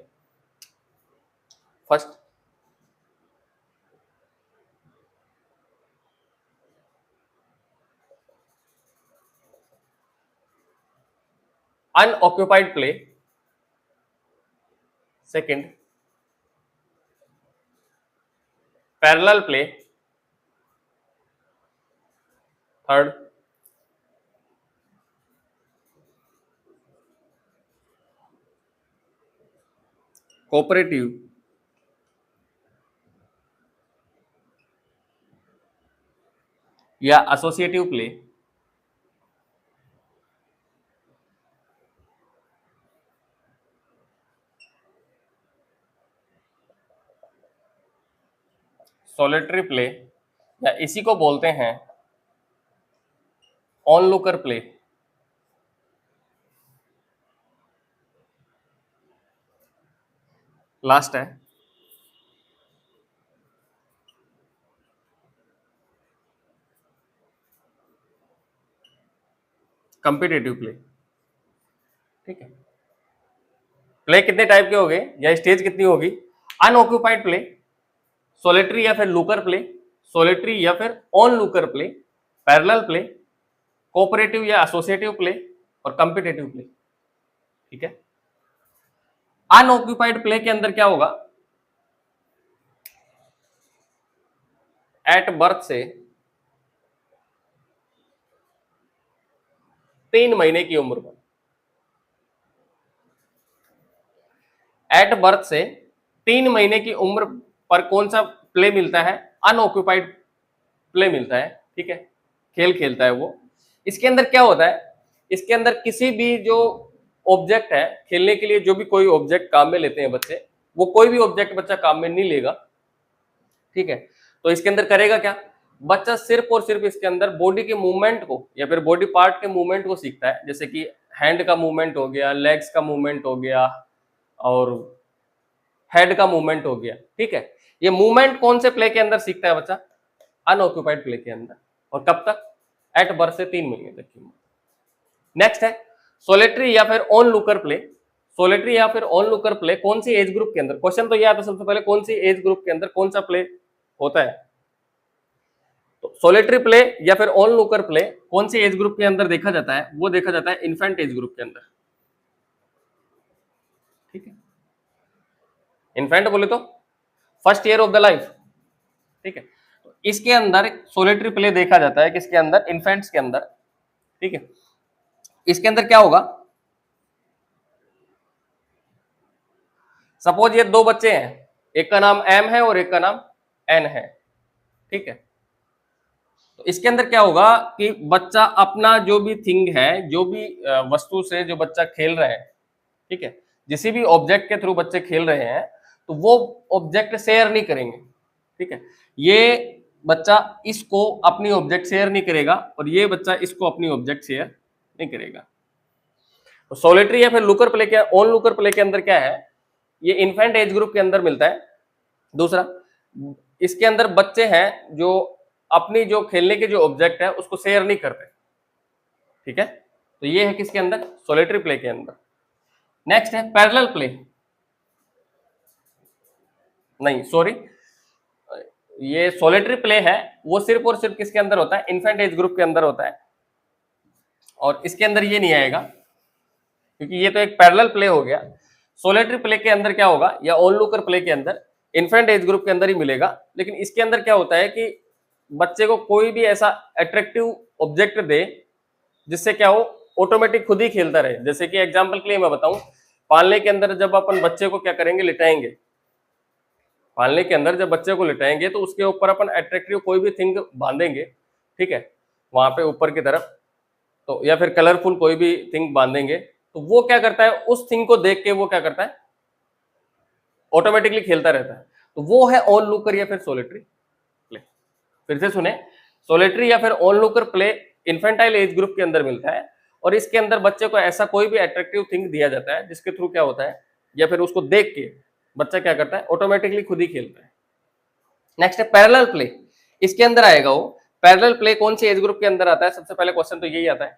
First, unoccupied play. Second, parallel play. Third, cooperative. या एसोसिएटिव प्ले। सॉलिटरी प्ले, या इसी को बोलते हैं ऑनलुकर प्ले। लास्ट है कंपिटेटिव प्ले, ठीक है। प्ले कितने टाइप के हो गए या स्टेज कितनी होगी? अनऑक्यूपाइड प्ले, सॉलिटरी या फिर लुकर प्ले, सॉलिटरी या फिर on looker play, parallel play, cooperative या एसोसिएटिव प्ले, और कंपिटेटिव प्ले, ठीक है। अनऑक्यूपाइड प्ले के अंदर क्या होगा? एट बर्थ से 3 महीने की उम्र पर, एट बर्थ से 3 महीने की उम्र पर कौन सा प्ले मिलता है? अनऑक्यूपाइड प्ले मिलता है, ठीक है, खेल खेलता है वो। इसके अंदर क्या होता है? इसके अंदर किसी भी जो ऑब्जेक्ट है खेलने के लिए, जो भी कोई ऑब्जेक्ट काम में लेते हैं बच्चे, वो कोई भी ऑब्जेक्ट बच्चा काम में नहीं लेगा, ठीक है। तो इसके अंदर करेगा क्या? बच्चा सिर्फ और सिर्फ इसके अंदर बॉडी के मूवमेंट को या फिर बॉडी पार्ट के मूवमेंट को सीखता है, जैसे कि हैंड का मूवमेंट हो गया, लेग्स का मूवमेंट हो गया और हेड का मूवमेंट हो गया, ठीक है। ये मूवमेंट कौन से प्ले के अंदर सीखता है बच्चा? अनऑक्यूपाइड प्ले के अंदर। और कब तक? एट बर्थ से 3 महीने तक की उम्र। नेक्स्ट है सोलेटरी या फिर ऑन लुकर प्ले। सोलेटरी या फिर ऑन लुकर प्ले कौन सी एज ग्रुप के अंदर, क्वेश्चन तो ये आता है सबसे पहले कौन सी एज ग्रुप के अंदर कौन सा प्ले होता है। तो सोलेटरी प्ले या फिर ऑन लुकर प्ले कौन सी एज ग्रुप के अंदर देखा जाता है, वो देखा जाता है इन्फेंट एज ग्रुप के अंदर। ठीक है, इन्फेंट बोले तो first year of the life. ठीक है, तो इसके अंदर सोलेटरी प्ले देखा जाता है किसके अंदर? इन्फेंट्स के अंदर। ठीक है, इसके अंदर क्या होगा, सपोज ये दो बच्चे हैं, एक का नाम एम है और एक का नाम एन है। ठीक है, तो इसके अंदर क्या होगा कि बच्चा अपना जो भी थिंग है, जो भी वस्तु से जो बच्चा खेल रहे हैं, ठीक है, किसी भी ऑब्जेक्ट के थ्रू बच्चे खेल रहे हैं, तो वो ऑब्जेक्ट शेयर नहीं करेंगे। ठीक है, ये बच्चा इसको अपनी ऑब्जेक्ट शेयर नहीं करेगा और ये बच्चा इसको अपनी ऑब्जेक्ट शेयर नहीं करेगा। तो सोलिटरी या फिर लुकर प्ले के, ऑन लुकर प्ले के अंदर क्या है, ये इन्फेंट एज ग्रुप के अंदर मिलता है। दूसरा, इसके अंदर बच्चे हैं जो अपनी जो खेलने के जो ऑब्जेक्ट है उसको शेयर नहीं करते। ठीक है, तो ये है किसके अंदर? सोलिटरी प्ले के अंदर। नेक्स्ट है पैरेलल प्ले, नहीं सॉरी, ये सोलिटरी प्ले है वो सिर्फ और सिर्फ किसके अंदर होता है? इन्फेंट एज ग्रुप के अंदर होता है, और इसके अंदर ये नहीं आएगा क्योंकि ये तो एक पैरेलल प्ले हो गया। सोलिटरी प्ले के अंदर क्या होगा, या ऑन लुकर प्ले के अंदर इन्फेंट एज ग्रुप के अंदर ही मिलेगा, लेकिन इसके अंदर क्या होता है कि बच्चे को कोई भी ऐसा अट्रैक्टिव ऑब्जेक्ट दे जिससे क्या हो, ऑटोमेटिक खुद ही खेलता रहे। जैसे कि एग्जांपल के लिए मैं बताऊं, पालने के अंदर जब अपन बच्चे को क्या करेंगे, लिटाएंगे। पालने के अंदर जब बच्चे को लिटाएंगे तो उसके ऊपर अपन अट्रैक्टिव कोई भी थिंग बांधेंगे, ठीक है, वहां पे ऊपर की तरफ, तो या फिर कलरफुल कोई भी थिंग बांधेंगे, तो वो क्या करता है, उस थिंग को देख के वो क्या करता है, ऑटोमेटिकली खेलता रहता है। तो वो है ऑन लुकर या फिर सोलिटरी प्ले। फिर से सुने, सोलिटरी या फिर on looker play infantile age group के अंदर मिलता है, और इसके अंदर बच्चे को ऐसा कोई भी अट्रैक्टिव थिंग दिया जाता है जिसके थ्रू क्या होता है, या फिर उसको देख के बच्चा क्या करता है, ऑटोमेटिकली खुद ही खेलता है। नेक्स्ट है पैरेलल प्ले, इसके अंदर आएगा वो पैरेलल प्ले कौन सी एज ग्रुप के अंदर आता है? सबसे पहले क्वेश्चन तो यही आता है,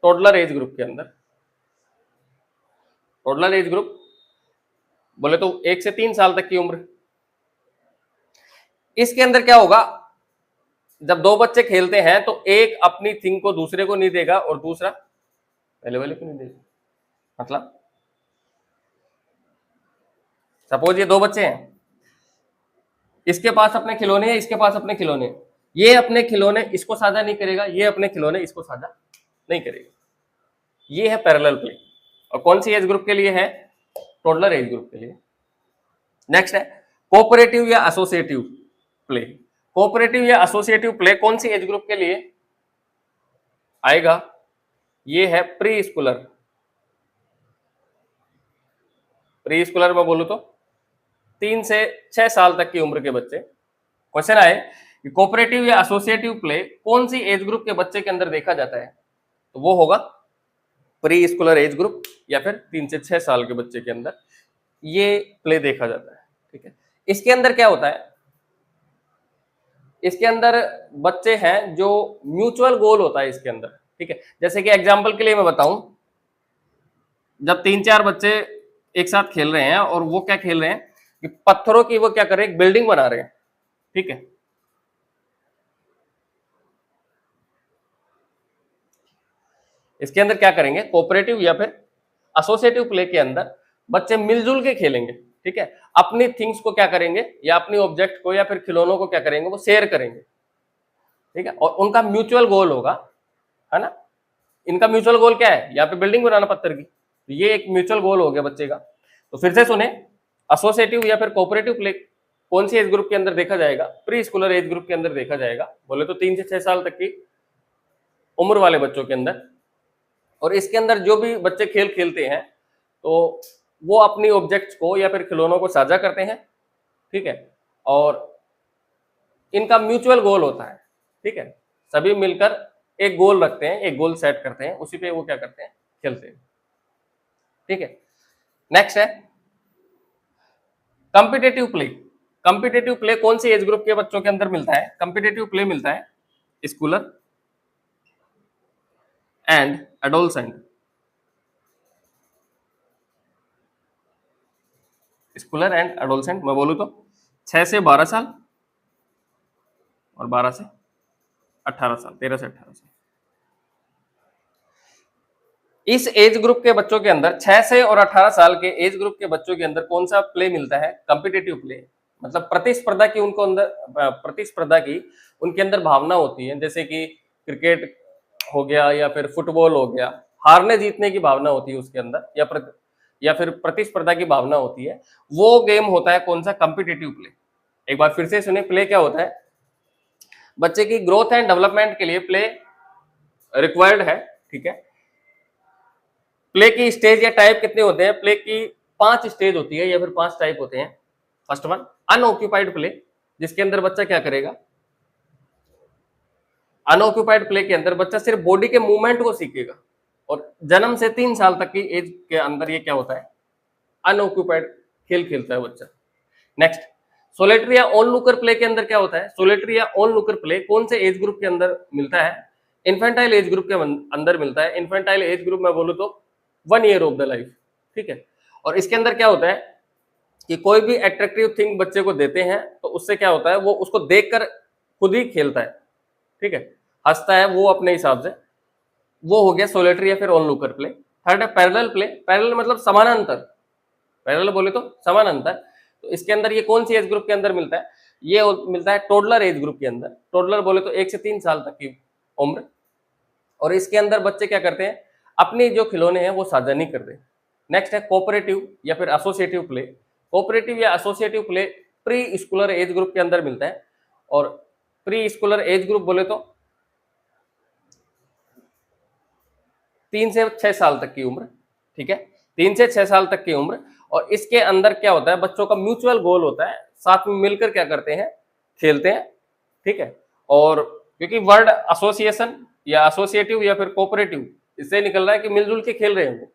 टोडलर एज ग्रुप के अंदर। टोडलर एज ग्रुप बोले तो 1 से 3 साल तक की उम्र। इसके अंदर क्या होगा, जब दो बच्चे खेलते हैं तो एक अपनी थिंग को दूसरे को नहीं देगा और दूसरा पहले वाले को नहीं देगा। मतलब सपोज ये दो बच्चे हैं, इसके पास अपने खिलौने हैं, इसके पास अपने खिलौने हैं, ये अपने खिलौने इसको साझा नहीं करेगा, ये अपने खिलौने इसको साझा नहीं करेगा। ये है पैरेलल प्ले, और कौन सी एज ग्रुप के लिए है? टोडलर एज ग्रुप के लिए। नेक्स्ट है कोऑपरेटिव या एसोसिएटिव प्ले। कोऑपरेटिव या एसोसिएटिव प्ले कौन सी एज ग्रुप के लिए आएगा? ये है प्री स्कूलर। प्री स्कूलर में बोलूं तो 3 से 6 साल तक की उम्र के बच्चे। क्वेश्चन आए कि कोऑपरेटिव या एसोसिएटिव प्ले कौन सी एज ग्रुप के बच्चे के अंदर देखा जाता है, तो वो होगा प्री स्कूलर एज ग्रुप या फिर 3 से 6 साल के बच्चे के अंदर ये प्ले देखा जाता है। ठीक है, इसके अंदर क्या होता है, इसके अंदर बच्चे हैं जो म्यूचुअल गोल होता है इसके अंदर। ठीक है, जैसे कि एग्जांपल के लिए मैं बताऊं, जब 3-4 बच्चे एक साथ खेल रहे हैं और वो क्या खेल रहे हैं कि पत्थरों की वो क्या कर रहे हैं, एक बिल्डिंग बना रहे हैं। ठीक है, इसके अंदर क्या करेंगे, कोऑपरेटिव या फिर एसोसिएटिव प्ले के अंदर बच्चे मिलजुल के खेलेंगे। ठीक है, अपनी थिंग्स को क्या करेंगे, या अपनी ऑब्जेक्ट को या फिर खिलौनों को क्या करेंगे, वो शेयर करेंगे। ठीक है, और उनका म्यूचुअल गोल होगा, है ना। इनका म्यूचुअल गोल क्या है, यहाँ पे बिल्डिंग बनाना पत्थर की, तो ये एक म्यूचुअल गोल हो गया बच्चे का। तो फिर से सुने, एसोसिएटिव या फिर कोऑपरेटिव प्ले कौन सी एज ग्रुप के अंदर देखा जाएगा? प्री स्कूलर एज ग्रुप के अंदर देखा जाएगा, बोले तो 3 से 6 साल तक की उम्र वाले बच्चों के अंदर। और इसके अंदर जो भी बच्चे खेल खेलते हैं तो वो अपनी ऑब्जेक्ट्स को या फिर खिलौनों को साझा करते हैं। ठीक है, और इनका म्यूचुअल गोल होता है। ठीक है, सभी मिलकर एक गोल रखते हैं, एक गोल सेट करते हैं, उसी पे वो क्या करते हैं, खेलते हैं। ठीक है, नेक्स्ट है कॉम्पिटिटिव प्ले। कॉम्पिटिटिव प्ले कौन सी एज ग्रुप के बच्चों के अंदर मिलता है? कॉम्पिटिटिव प्ले मिलता है Schuler and adolescent. Schuler and adolescent मैं बोलूं तो 6 से 12 साल और 12 से 18 साल, 13 से 18 साल। इस एज ग्रुप के बच्चों के अंदर 6 से और 18 साल के एज ग्रुप के बच्चों के अंदर कौन सा प्ले मिलता है? Competitive play. मतलब प्रतिस्पर्धा की उनको अंदर प्रतिस्पर्धा की उनके अंदर भावना होती है, जैसे कि क्रिकेट हो गया या फिर फुटबॉल हो गया, हारने जीतने की भावना होती है उसके अंदर, या फिर प्रतिस्पर्धा की भावना होती है। वो गेम होता है कौन सा? Competitive play. एक बार फिर से सुने, प्ले क्या होता है? बच्चे की ग्रोथ एंड डेवलपमेंट के लिए प्ले रिक्वायर्ड है, ठीक है। प्ले की स्टेज या टाइप कितने होते हैं? प्ले की 5 स्टेज होती है या फिर 5 टाइप होते हैं। फर्स्ट वन अनऑक्यूपाइड प्ले, जिसके अंदर बच्चा क्या करेगा? अनऑक्यूपाइड प्ले के अंदर बच्चा सिर्फ बॉडी के मूवमेंट को सीखेगा, और जन्म से 3 साल तक की एज के अंदर ये क्या होता है? अनऑक्यूपाइड खेल खेलता है बच्चा। नेक्स्ट सोलेटरी या ऑन लुकर प्ले के अंदर क्या होता है? सोलेटरी या ऑन लुकर प्ले कौन से एज ग्रुप के अंदर मिलता है? इन्फेंटाइल एज ग्रुप के अंदर मिलता है। इन्फेंटाइल एज ग्रुप में बोलूं तो 1 ईयर ऑफ द लाइफ, ठीक है। और इसके अंदर क्या होता है कि कोई भी अट्रैक्टिव थिंग बच्चे को देते हैं तो उससे क्या होता है, वो उसको देखकर खुद ही खेलता है, ठीक है, हंसता है वो अपने हिसाब से। वो हो गया सोलेटरी या फिर ऑन लुकर प्ले। थर्ड है पैरेलल प्ले। पैरेलल मतलब समानांतर, पैरेलल बोले तो समानांतर। तो इसके अंदर ये कौन सी एज ग्रुप के अंदर मिलता है? ये मिलता है टोडलर एज ग्रुप के अंदर। टोडलर बोले तो 1 से 3 साल तक की उम्र। और इसके अंदर बच्चे क्या करते हैं? अपने जो खिलौने हैं वो साझा नहीं करते। नेक्स्ट है कोऑपरेटिव या फिर एसोसिएटिव प्ले। कोऑपरेटिव या associative play pre Schuler age group के अंदर मिलता है। और प्री स्कूलर एज ग्रुप बोले तो 3 से 6 साल तक की उम्र, ठीक है, 3 से 6 साल तक की उम्र। और इसके अंदर क्या होता है? बच्चों का म्यूचुअल गोल होता है, साथ में मिलकर क्या करते हैं? खेलते हैं, ठीक है। और क्योंकि वर्ड एसोसिएशन या एसोसिएटिव या फिर कोऑपरेटिव इससे निकल रहा है कि मिलजुल के खेल रहे हैं, वो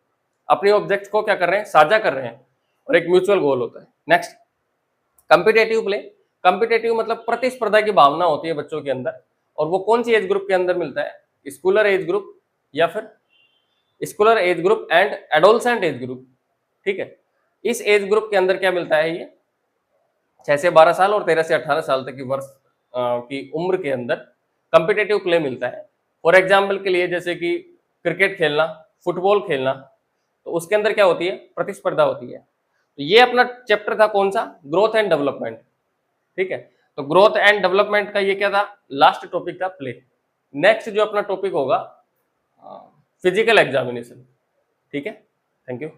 अपने ऑब्जेक्ट को क्या कर रहे हैं? साझा कर रहे हैं, और एक म्यूचुअल गोल होता है। Next competitive play. कॉम्पिटिटिव मतलब प्रतिस्पर्धा की भावना होती है बच्चों के अंदर, और वो कौन सी एज ग्रुप के अंदर मिलता है? स्कूलर एज ग्रुप या फिर Schuler age group and adolescent age group, ठीक है। इस एज ग्रुप के अंदर क्या मिलता है? ये 6 से 12 साल और 13 से 18 साल तक की वर्ष की उम्र के अंदर कॉम्पिटिटिव प्ले मिलता है। फॉर एग्जाम्पल के लिए जैसे कि क्रिकेट खेलना, फुटबॉल खेलना, तो उसके अंदर क्या होती है? प्रतिस्पर्धा होती है। तो ये अपना चैप्टर था कौन सा? ग्रोथ एंड डेवलपमेंट, ठीक है। तो ग्रोथ एंड डेवलपमेंट का ये क्या था? लास्ट टॉपिक था प्ले। नेक्स्ट जो अपना टॉपिक होगा फिजिकल एग्जामिनेशन, ठीक है। Thank you.